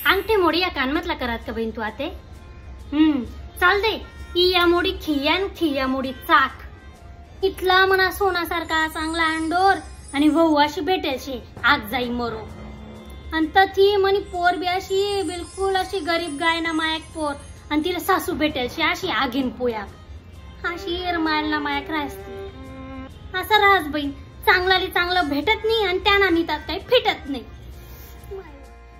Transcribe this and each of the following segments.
अंगठे मोडी या कानमतला करत का बहीण तू आते चालते इया मोडी खिया मोडी चाक इथला म्हणा सोनासारखा चांगला अंडोर आणि वहू अशी भेटेल आग जाई मरो आणि ती म्हणी पोर बी अशी बिलकुल अशी गरीब गाय ना मायक पोर आणि तिला सासू भेटेल अशी आगीन पोया अशी मायला मायक राहते असं राहस बहीण चांगलाली चांगलं भेटत नाही आणि त्यांना नितात काही फिटत नाही।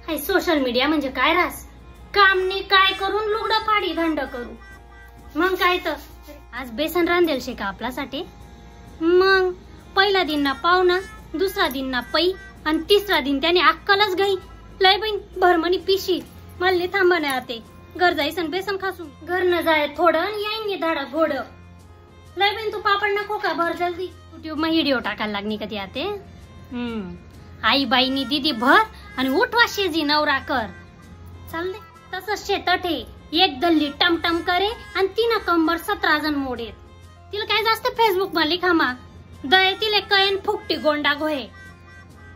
हाय सोशल मीडिया म्हणजे काय राहस कामने काय करून लुगडं फाडी धंड करू मग काय तर आज बेसन रांधेल शे का आपल्यासाठी मग पहिला दिन ना पावना दुसरा दिन ना पै आणि तिसरा दिन त्याने अक्कलच घाई लय बहीण भरमणी पिशी मल्ले थांबा नाही आते घर जाईसन बेसन खासून घर न जाय थोडं येईन धाडा घोड लय बहीण तू पापड नको का भर जल्दी युट्यूब में व्हिडिओ टाकायला लागणी कधी आते आई बाईनी दीदी भर आणि उठवा शेजी नवरा कर चालले तसंच शेतठे एक दल्ली टमटम करे आणि तिना कंबर 17 जण मोडेत तिला काय जास्त फेसबुक मा लिखामा दये तिले कयन फुकटी गोंडा गोहे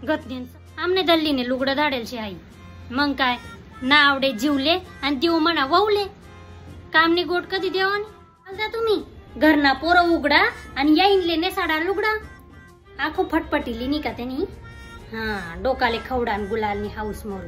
गतनीन आमने दल्लीने लुगडं धाडेल शे आई मग काय ना आवडे जीवले आणि देऊ म्हणा ववले कामने गोट कधी देवानी चालता तुम्ही घरना पोरं उघडा आणि याईनले नेसाडा लुगडा आखो फटफटीली नी का त्यांनी डोकाले खवडा गुलालनी हाऊस मोरू